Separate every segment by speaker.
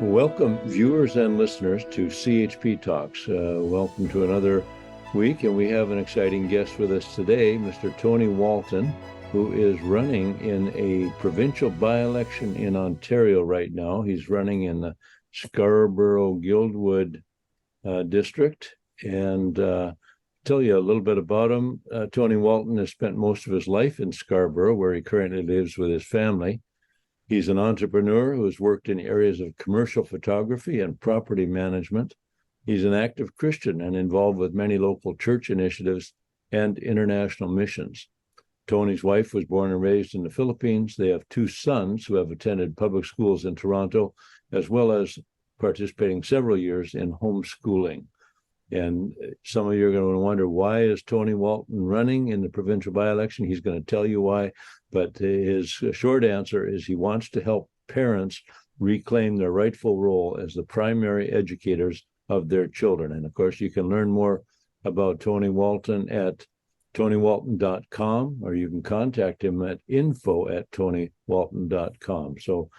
Speaker 1: Welcome, viewers and listeners, to CHP Talks. Welcome to another week, and we have an exciting guest with us today, Mr. Tony Walton, who is running in a provincial by-election in Ontario right now. He's running in the Scarborough-Guildwood district, and tell you a little bit about him. Tony Walton has spent most of his life in Scarborough, where he currently lives with his family. He's an entrepreneur who has worked in areas of commercial photography and property management. He's an active Christian and involved with many local church initiatives and international missions. Tony's wife was born and raised in the Philippines. They have two sons who have attended public schools in Toronto, as well as participating several years in homeschooling. And some of you are going to wonder, why is Tony Walton running in the provincial by-election? He's going to tell you why, but his short answer is he wants to help parents reclaim their rightful role as the primary educators of their children. And of course, you can learn more about Tony Walton at tonywalton.com, or you can contact him at info@tonywalton.com. So,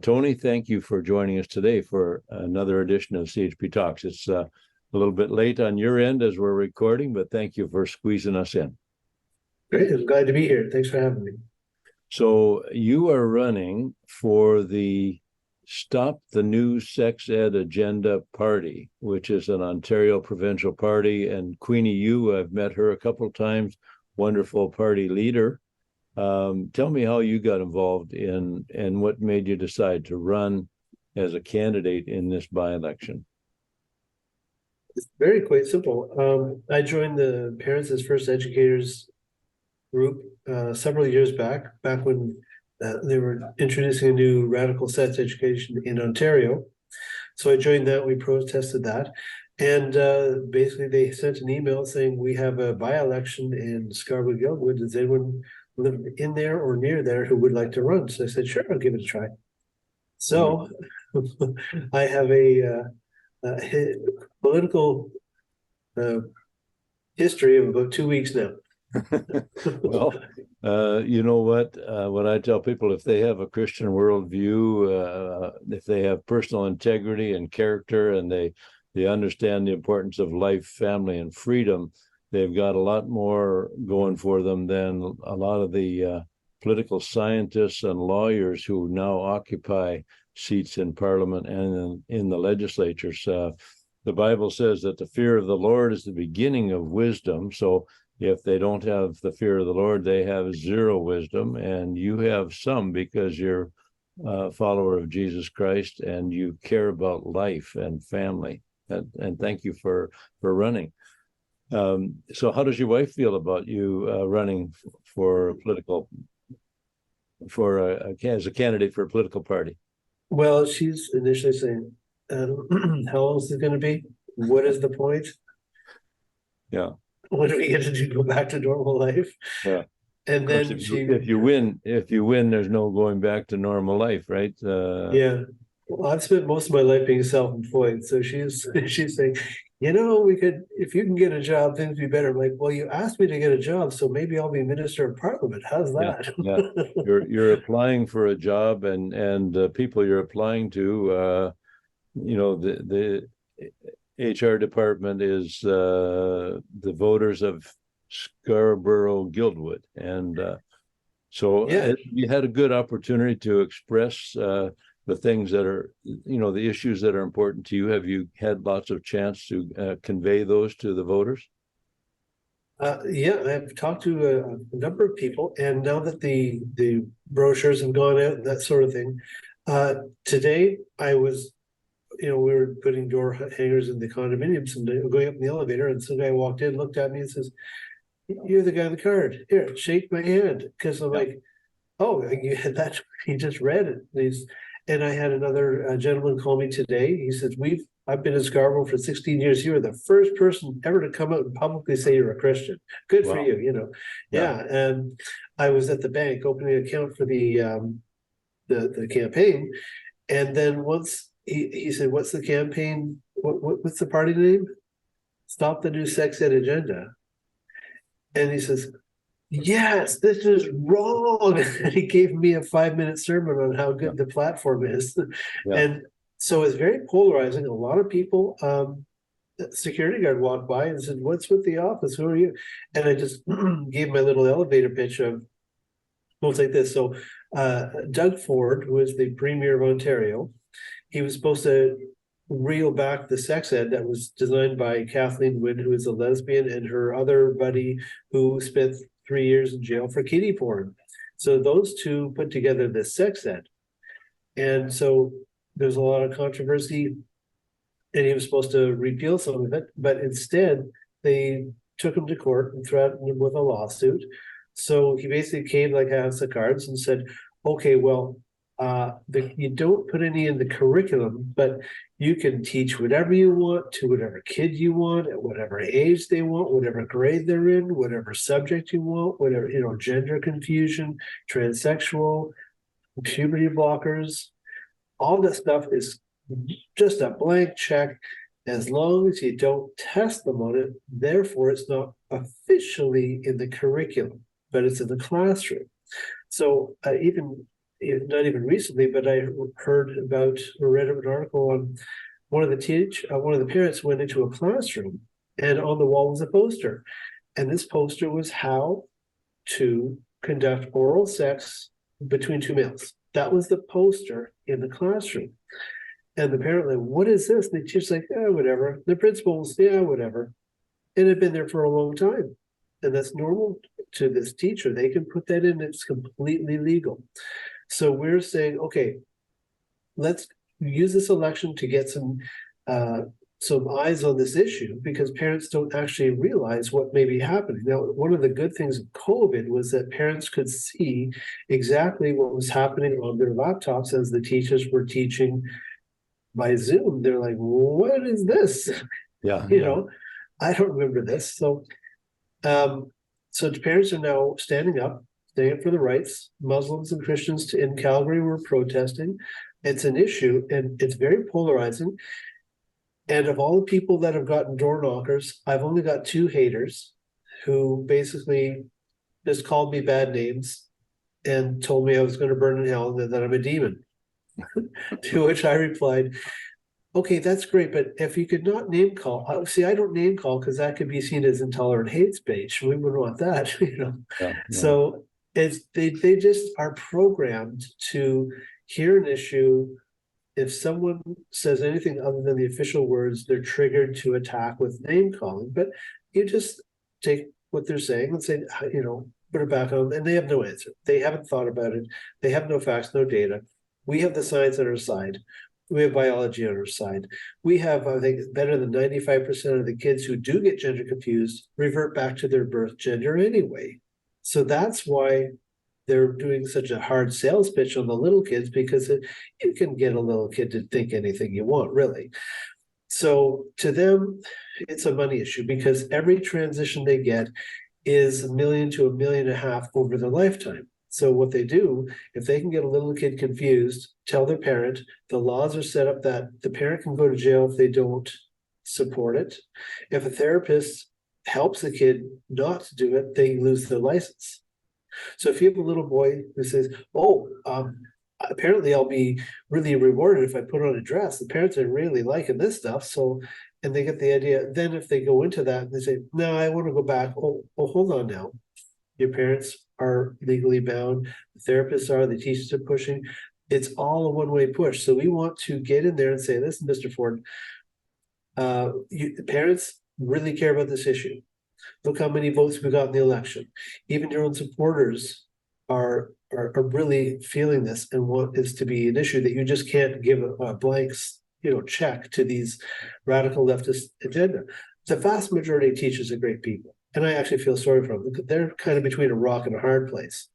Speaker 1: Tony, thank you for joining us today for another edition of CHP Talks. It's a little bit late on your end as we're recording, but thank you for squeezing us in.
Speaker 2: Great. I'm glad to be here. Thanks for having me.
Speaker 1: So you are running for the Stop the New Sex Ed Agenda Party, which is an Ontario provincial party. And Queenie Yu, I've met her a couple of times, wonderful party leader. Tell me how you got involved in and what made you decide to run as a candidate in this by-election.
Speaker 2: It's very quite simple. I joined the Parents as First Educators group several years back when they were introducing a new radical sex education in Ontario. So I joined that. We protested that. And basically they sent an email saying, we have a by-election in Scarborough-Guildwood. Does anyone live in there or near there who would like to run? So I said, sure, I'll give it a try. So I have a political history of about 2 weeks now.
Speaker 1: Well, you know what I tell people, if they have a Christian worldview, if they have personal integrity and character, and they understand the importance of life, family, and freedom, they've got a lot more going for them than a lot of the political scientists and lawyers who now occupy seats in Parliament and in the legislatures. The Bible says that the fear of the Lord is the beginning of wisdom. So if they don't have the fear of the Lord, they have zero wisdom, and you have some because you're a follower of Jesus Christ and you care about life and family. And thank you for running. So how does your wife feel about you running as a candidate for a political party?
Speaker 2: Well, she's initially saying, how long is it going to be? What is the point?
Speaker 1: Yeah.
Speaker 2: What do we get to do? Go back to normal life?
Speaker 1: Yeah.
Speaker 2: And then
Speaker 1: if you win, there's no going back to normal life, right?
Speaker 2: Yeah. Well, I've spent most of my life being self-employed. So she's saying, we could, if you can get a job, things would be better. I'm like, well, you asked me to get a job, so maybe I'll be Minister of Parliament. How's that?
Speaker 1: Yeah. You're applying for a job, and people you're applying to, the HR department is the voters of Scarborough-Guildwood, and so you had a good opportunity to express the things that are, the issues that are important to you. Have you had lots of chance to convey those to the voters?
Speaker 2: Yeah, I've talked to a number of people, and now that the brochures have gone out, that sort of thing. Today, I was, we were putting door hangers in the condominiums and going up in the elevator, and some guy walked in, looked at me, and says, "You're the guy on the card. Here, shake my hand." Because I'm like, "Oh, that he just read it." And I had another gentleman call me today. He said, I've been in Scarborough for 16 years. You are the first person ever to come out and publicly say you're a Christian. Good for you, Yeah. And I was at the bank opening an account for the campaign. And then once he said, "What's the campaign? What's the party name?" "Stop the New Sex Ed Agenda." And he says, "Yes, this is wrong." And he gave me a 5-minute sermon on how good the platform is. Yeah. So it's very polarizing. A lot of people, the security guard walked by and said, "What's with the office? Who are you?" And I just gave my little elevator pitch of, well, it's like this. So Doug Ford, who is the Premier of Ontario, he was supposed to reel back the sex ed that was designed by Kathleen Wynne, who is a lesbian, and her other buddy who spent 3 years in jail for kiddie porn. So those two put together this sex ed. And so there's a lot of controversy, and he was supposed to repeal some of it, but instead they took him to court and threatened him with a lawsuit. So he basically came like a house of cards and said, okay, well, you don't put any in the curriculum, but you can teach whatever you want to whatever kid you want at whatever age they want, whatever grade they're in, whatever subject you want, whatever, gender confusion, transsexual, puberty blockers, all this stuff is just a blank check as long as you don't test them on it. Therefore, it's not officially in the curriculum, but it's in the classroom. So not even recently, but I heard about or read an article on one of the parents went into a classroom, and on the wall was a poster, and this poster was how to conduct oral sex between two males. That was the poster in the classroom. And the parent like, what is this? And the teacher's like, yeah, whatever. The principal's, yeah, whatever. And it had been there for a long time. And that's normal to this teacher. They can put that in, it's completely legal. So we're saying, okay, let's use this election to get some eyes on this issue, because parents don't actually realize what may be happening. Now, one of the good things of COVID was that parents could see exactly what was happening on their laptops as the teachers were teaching by Zoom. They're like, what is this?
Speaker 1: Yeah.
Speaker 2: I don't remember this. So the parents are now standing up for the rights. Muslims and Christians in Calgary were protesting. It's an issue, and it's very polarizing. And of all the people that have gotten door knockers, I've only got 2 haters who basically just called me bad names and told me I was going to burn in hell and that I'm a demon. To which I replied, okay, that's great, but if you could not name call, see, I don't name call because that could be seen as intolerant hate speech. We wouldn't want that,
Speaker 1: Yeah.
Speaker 2: So they just are programmed to hear an issue. If someone says anything other than the official words, they're triggered to attack with name calling. But you just take what they're saying and say, put it back on, and they have no answer. They haven't thought about it. They have no facts, no data. We have the science on our side. We have biology on our side. We have, I think, better than 95% of the kids who do get gender confused revert back to their birth gender anyway. So that's why they're doing such a hard sales pitch on the little kids, because you can get a little kid to think anything you want, really. So to them, it's a money issue, because every transition they get is $1 million to $1.5 million over their lifetime. So what they do, if they can get a little kid confused, tell their parent. The laws are set up that the parent can go to jail if they don't support it. If a therapist helps the kid not to do it, they lose their license. So if you have a little boy who says, apparently I'll be really rewarded if I put on a dress, the parents are really liking this stuff. So, and they get the idea. Then if they go into that and they say, no, I want to go back. Oh, hold on now. Your parents are legally bound. The therapists are, the teachers are pushing. It's all a one-way push. So we want to get in there and say, listen, Mr. Ford, the parents really care about this issue. Look how many votes we got in the election. Even your own supporters are really feeling this and want this to be an issue that you just can't give a blank, check to these radical leftist agenda. The vast majority of teachers are great people, and I actually feel sorry for them. They're kind of between a rock and a hard place.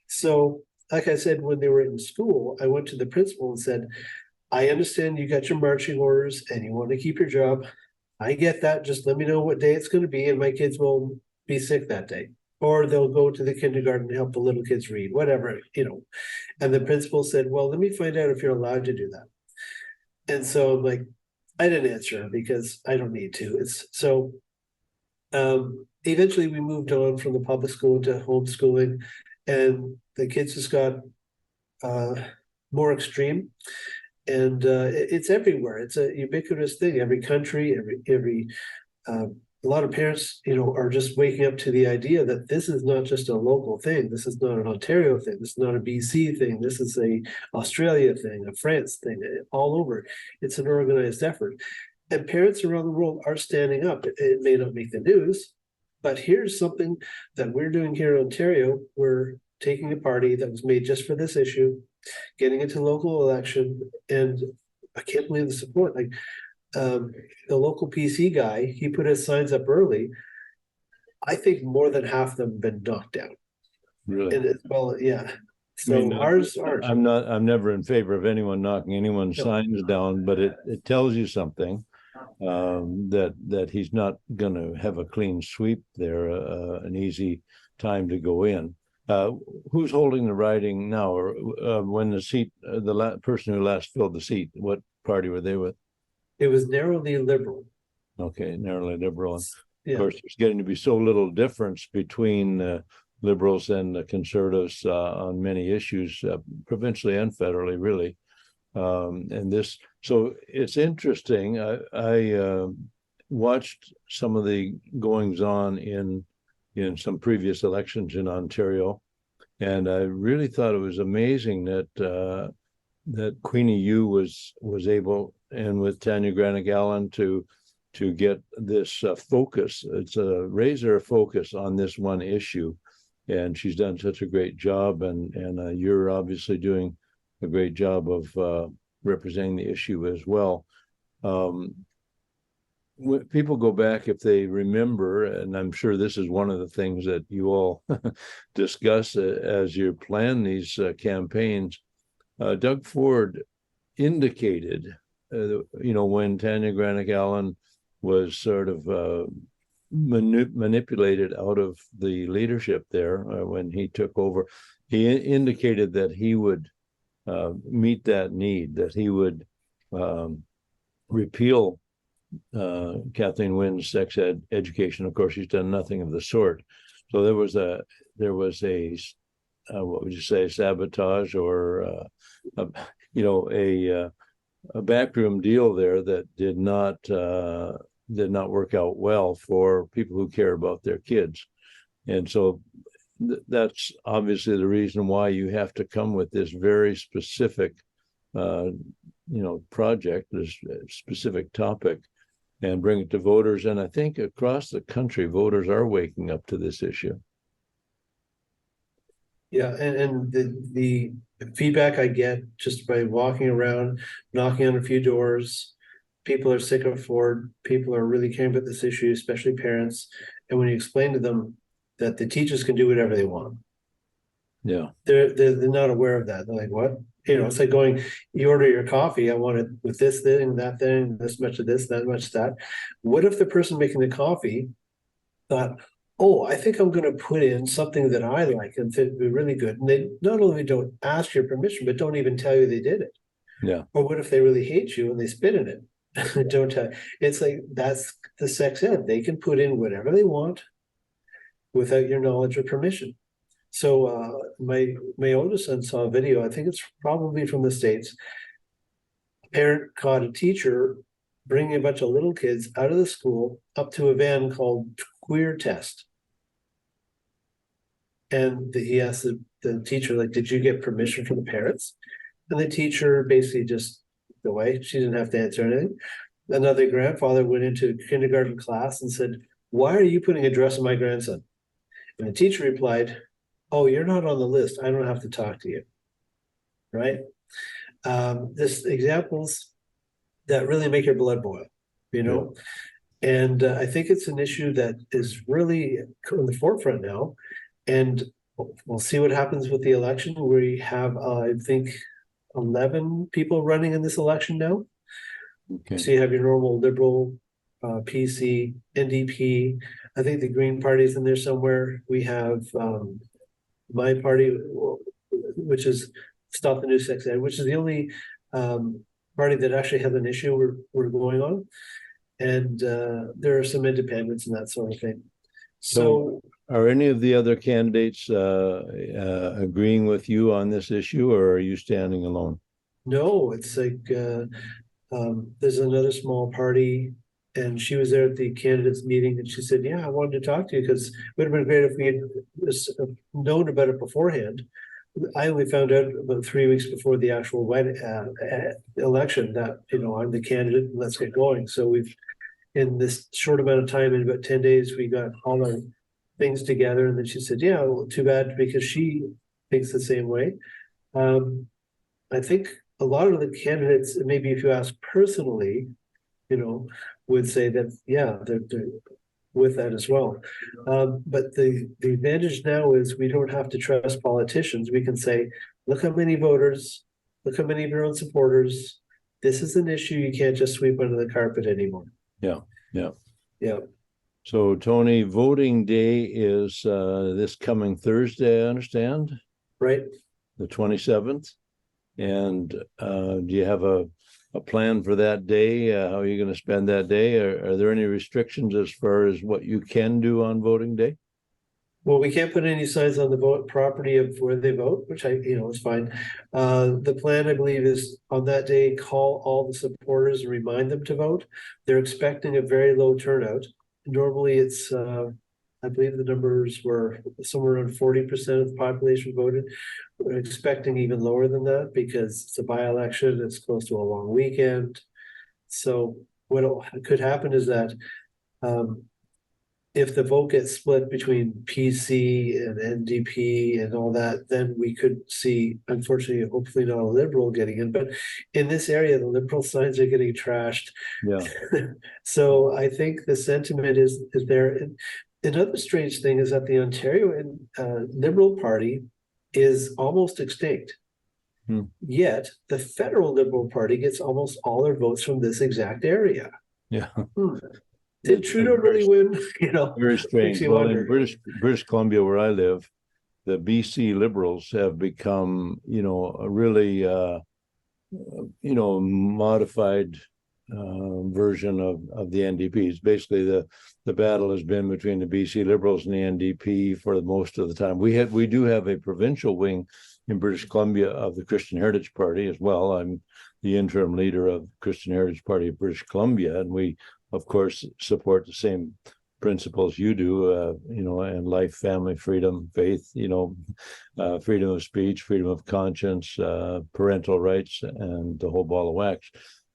Speaker 2: So, like I said, when they were in school, I went to the principal and said, I understand you got your marching orders and you want to keep your job. I get that. Just let me know what day it's going to be, and my kids will be sick that day. Or they'll go to the kindergarten and help the little kids read, whatever, And the principal said, well, let me find out if you're allowed to do that. And so I'm like, I didn't answer because I don't need to. Eventually we moved on from the public school to homeschooling, and the kids just got more extreme. And it's everywhere. It's a ubiquitous thing. Every country, every a lot of parents, are just waking up to the idea that this is not just a local thing. This is not an Ontario thing. This is not a BC thing. This is a Australia thing, a France thing, all over. It's an organized effort. And parents around the world are standing up. It may not make the news, but here's something that we're doing here in Ontario. We're taking a party that was made just for this issue, getting into local election, and I can't believe the support. Like the local PC guy, he put his signs up early. I think more than half of them have been knocked down.
Speaker 1: Really?
Speaker 2: And well, yeah. So ours aren't.
Speaker 1: I'm never in favor of anyone knocking anyone's
Speaker 2: No.
Speaker 1: signs down, but it tells you something. That he's not going to have a clean sweep there, an easy time to go in. Who's holding the riding now, or when the seat, person who last filled the seat, what party were they with?
Speaker 2: It was narrowly Liberal.
Speaker 1: Okay, narrowly Liberal. And
Speaker 2: Yeah.
Speaker 1: of course, there's getting to be so little difference between Liberals and the Conservatives on many issues, provincially and federally, really. And this, so it's interesting. I watched some of the goings on in some previous elections in Ontario, and I really thought it was amazing that Queenie Yu was able, and with Tanya Granick-Allen, to get this focus. It's a razor focus on this one issue, and she's done such a great job. And you're obviously doing a great job of representing the issue as well. When people go back, if they remember, and I'm sure this is one of the things that you all discuss as you plan these campaigns, Doug Ford indicated, when Tanya Granick-Allen was sort of manipulated out of the leadership there when he took over, he indicated that he would meet that need, that he would repeal Kathleen Wynne's sex ed education. Of course, she's done nothing of the sort. So there was a what would you say, sabotage, or a backroom deal there that did not work out well for people who care about their kids. And so that's obviously the reason why you have to come with this very specific project, this specific topic, and bring it to voters. And I think across the country, voters are waking up to this issue.
Speaker 2: Yeah, and the feedback I get just by walking around, knocking on a few doors, people are sick of Ford. People are really caring about this issue, especially parents. And when you explain to them that the teachers can do whatever they want,
Speaker 1: yeah,
Speaker 2: they're not aware of that. They're like, what? It's like going, you order your coffee, I want it with this thing, that thing, this much of this, that much of that. What if the person making the coffee thought, oh, I think I'm going to put in something that I like and think would be really good. And they not only don't ask your permission, but don't even tell you they did it.
Speaker 1: Yeah.
Speaker 2: Or what if they really hate you and they spit in it? Don't tell. It's like, that's the sex ed. They can put in whatever they want without your knowledge or permission. So my oldest son saw a video, I think it's probably from the States. A parent caught a teacher bringing a bunch of little kids out of the school up to a van called Queer Test. And he asked the teacher, like, did you get permission from the parents? And the teacher basically just away. She didn't have to answer anything. Another grandfather went into kindergarten class and said, why are you putting a dress on my grandson? And the teacher replied, oh, you're not on the list. I don't have to talk to you. Right? This examples that really make your blood boil,
Speaker 1: Yeah.
Speaker 2: And I think it's an issue that is really on the forefront now. And we'll see what happens with the election. We have, I think, 11 people running in this election now.
Speaker 1: Okay.
Speaker 2: So you have your normal Liberal, PC, NDP. I think the Green Party's in there somewhere. We have my party, which is Stop the New Sex Ed, which is the only party that actually has an issue we're going on. And there are some independents and that sort of thing. So
Speaker 1: are any of the other candidates agreeing with you on this issue, or are you standing alone?
Speaker 2: No, it's like there's another small party, and she was there at the candidates meeting, and she said, "Yeah, I wanted to talk to you because it would have been great if we had known about it beforehand." I only found out about 3 weeks before the actual election that I'm the candidate. Let's get going. So we've in this short amount of time, in about 10 days, we got all our things together, and then she said, "Yeah, well, too bad," because she thinks the same way. I think a lot of the candidates, maybe if you ask personally, would say that, yeah, they're with that as well. But the advantage now is we don't have to trust politicians. We can say, look how many voters, look how many of your own supporters. This is an issue you can't just sweep under the carpet anymore.
Speaker 1: Yeah.
Speaker 2: Yeah.
Speaker 1: So, Tony, voting day is this coming Thursday, I understand,
Speaker 2: Right.
Speaker 1: the 27th. And do you have a plan for that day? How are you going to spend that day? Are there any restrictions as far as what you can do on voting day?
Speaker 2: Well, we can't put any signs on the property of where they vote, which is fine. The plan, I believe, is on that day, call all the supporters and remind them to vote. They're expecting a very low turnout. Normally it's, I believe the numbers were somewhere around 40% of the population voted. We're expecting even lower than that because it's a by-election, it's close to a long weekend. So what could happen is that if the vote gets split between PC and NDP and all that, then we could see, unfortunately, hopefully not a Liberal getting in. But in this area, the Liberal signs are getting trashed.
Speaker 1: Yeah.
Speaker 2: So I think the sentiment is there. Another strange thing is that the Ontario Liberal Party is almost extinct. Yet the federal Liberal Party gets almost all their votes from this exact area.
Speaker 1: Yeah.
Speaker 2: Did Trudeau really win?
Speaker 1: Very strange. Well, in British Columbia, where I live, the BC Liberals have become, a really, modified version of the NDPs. Basically, the battle has been between the BC Liberals and the NDP for the most of the time. We do have a provincial wing in British Columbia of the Christian Heritage Party as well. I'm the interim leader of Christian Heritage Party of British Columbia, and we, of course, support the same principles you do, and life, family, freedom, faith, freedom of speech, freedom of conscience, parental rights, and the whole ball of wax.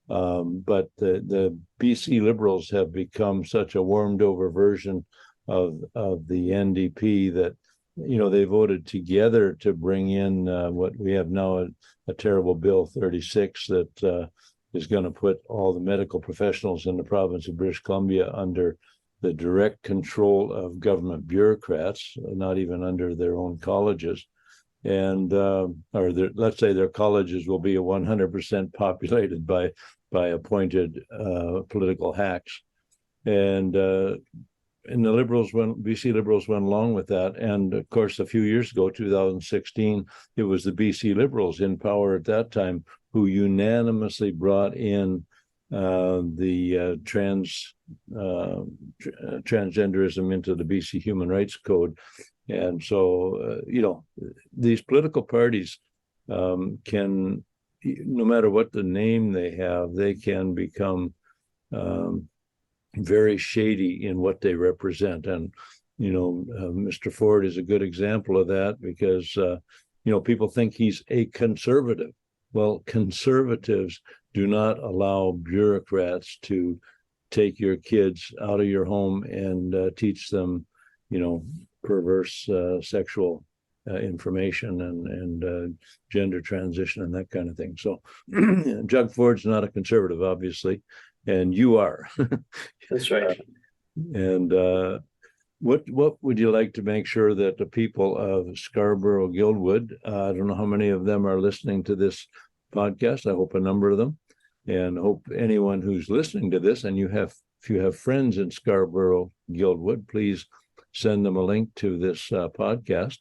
Speaker 1: But the BC Liberals have become such a warmed over version of the NDP that, they voted together to bring in what we have now a terrible Bill 36 that is going to put all the medical professionals in the province of British Columbia under the direct control of government bureaucrats, not even under their own colleges. And let's say their colleges will be 100% populated by appointed political hacks. And the BC Liberals went along with that. And of course, a few years ago, 2016, it was the BC Liberals in power at that time who unanimously brought in the transgenderism into the BC Human Rights Code. And so, these political parties can, no matter what the name they have, they can become very shady in what they represent. And, Mr. Ford is a good example of that because, people think he's a conservative. Well, conservatives do not allow bureaucrats to take your kids out of your home and teach them, perverse sexual information and gender transition and that kind of thing. So Doug Ford's not a conservative, obviously, and you are.
Speaker 2: That's right.
Speaker 1: And what would you like to make sure that the people of Scarborough-Guildwood, I don't know how many of them are listening to this podcast, I hope a number of them, and hope anyone who's listening to this, and if you have friends in Scarborough-Guildwood, please send them a link to this podcast.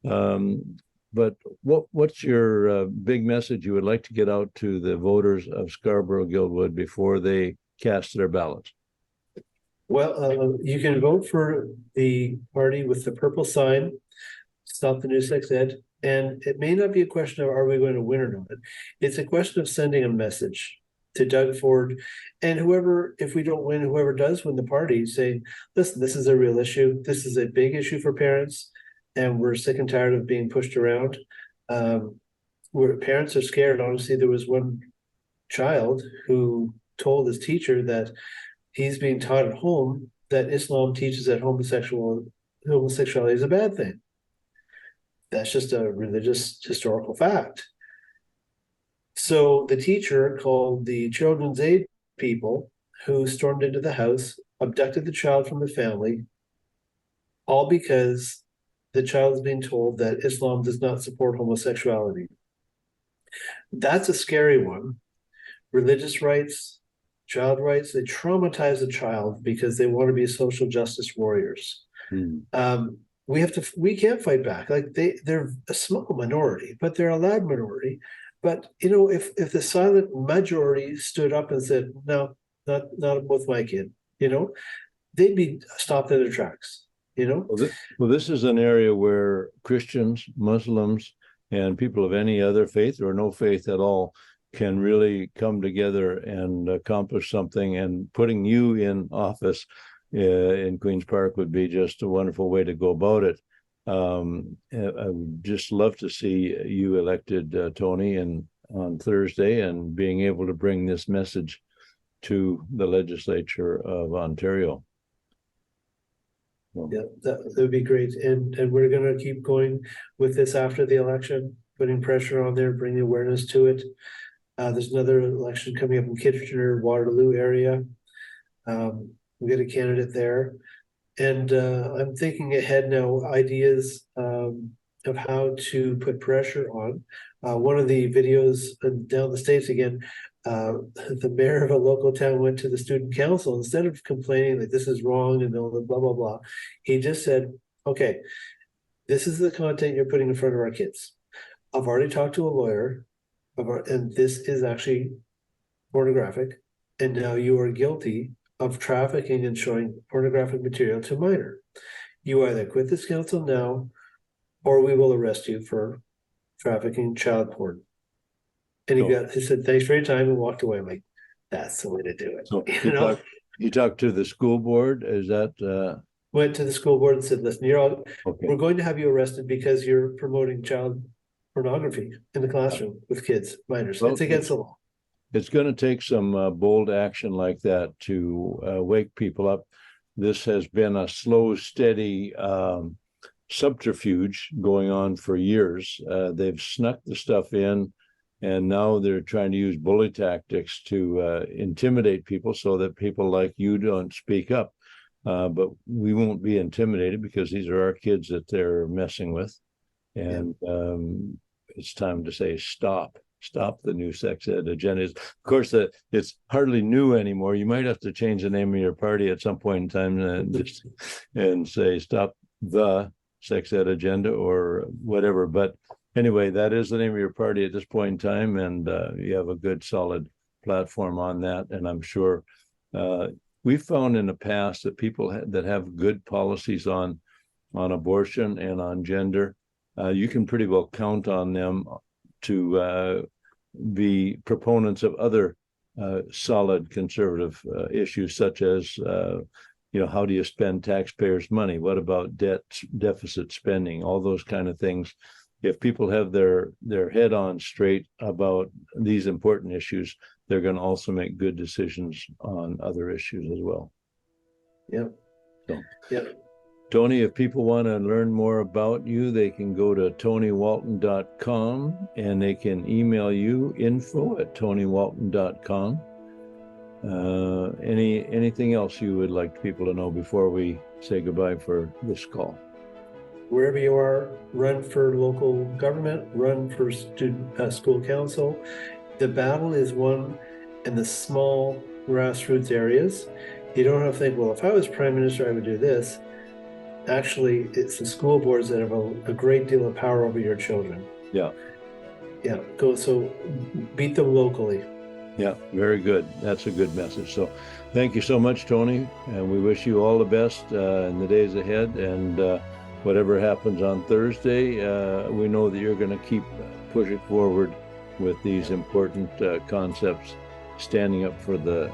Speaker 1: But what's your big message you would like to get out to the voters of Scarborough-Guildwood before they cast their ballots?
Speaker 2: Well, you can vote for the party with the purple sign, Stop the New Sex Ed. And it may not be a question of are we going to win or not. It's a question of sending a message to Doug Ford and whoever, if we don't win, whoever does win the party, say, listen, this is a real issue. This is a big issue for parents, and we're sick and tired of being pushed around. Where parents are scared. Honestly, there was one child who told his teacher that he's being taught at home that Islam teaches that homosexuality is a bad thing. That's just a religious historical fact. So the teacher called the children's aid people who stormed into the house, abducted the child from the family, all because the child is being told that Islam does not support homosexuality. That's a scary one. Religious rights, child rights, they traumatize a child because they want to be social justice warriors. We can't fight back. Like they're a small minority, but they're a loud minority. But if the silent majority stood up and said, no, not with my kid, they'd be stopped in their tracks.
Speaker 1: Well, this is an area where Christians, Muslims, and people of any other faith or no faith at all can really come together and accomplish something. And putting you in office in Queen's Park would be just a wonderful way to go about it. I would just love to see you elected, Tony, and on Thursday, and being able to bring this message to the legislature of Ontario.
Speaker 2: Yeah, that would be great. And we're going to keep going with this after the election, putting pressure on there, bringing awareness to it. There's another election coming up in Kitchener, Waterloo area. We get a candidate there. And I'm thinking ahead now, ideas of how to put pressure on. One of the videos down the States again, the mayor of a local town went to the student council. Instead of complaining that this is wrong and all the blah, blah, blah, he just said, okay, this is the content you're putting in front of our kids. I've already talked to a lawyer, and this is actually pornographic. And now you are guilty of trafficking and showing pornographic material to a minor. You either quit this council now, or we will arrest you for trafficking child porn. And he said, thanks for your time, and walked away. I'm like, that's the way to do it.
Speaker 1: So you talked to the school board? Is that
Speaker 2: went to the school board and said, listen,
Speaker 1: okay.
Speaker 2: We're going to have you arrested because you're promoting child pornography in the classroom with kids, minors. It's against the law.
Speaker 1: It's going to take some bold action like that to wake people up. This has been a slow, steady subterfuge going on for years. They've snuck the stuff in, and now they're trying to use bully tactics to intimidate people so that people like you don't speak up. But we won't be intimidated because these are our kids that they're messing with. And it's time to say stop the new sex ed agenda. Of course, it's hardly new anymore. You might have to change the name of your party at some point in time and say stop the sex ed agenda or whatever. But anyway, that is the name of your party at this point in time, and you have a good, solid platform on that. And I'm sure we've found in the past that people that have good policies on abortion and on gender, you can pretty well count on them to be proponents of other solid conservative issues, such as how do you spend taxpayers' money? What about deficit spending? All those kind of things. If people have their head on straight about these important issues, they're going to also make good decisions on other issues as well.
Speaker 2: Yeah.
Speaker 1: So,
Speaker 2: yeah.
Speaker 1: Tony, if people want to learn more about you, they can go to tonywalton.com and they can email you info@tonywalton.com. Anything else you would like people to know before we say goodbye for this call?
Speaker 2: Wherever you are, run for local government, run for school council. The battle is won in the small grassroots areas. You don't have to think, well, if I was prime minister, I would do this. Actually, it's the school boards that have a great deal of power over your children.
Speaker 1: Yeah.
Speaker 2: Yeah. So beat them locally.
Speaker 1: Yeah, very good. That's a good message. So thank you so much, Tony. And we wish you all the best in the days ahead. And whatever happens on Thursday, we know that you're going to keep pushing forward with these important concepts, standing up for the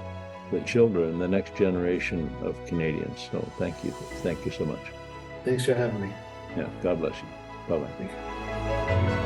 Speaker 1: children, the next generation of Canadians. So thank you. Thank you so much.
Speaker 2: Thanks for having me.
Speaker 1: Yeah, God bless you. Bye-bye.
Speaker 2: Thank you.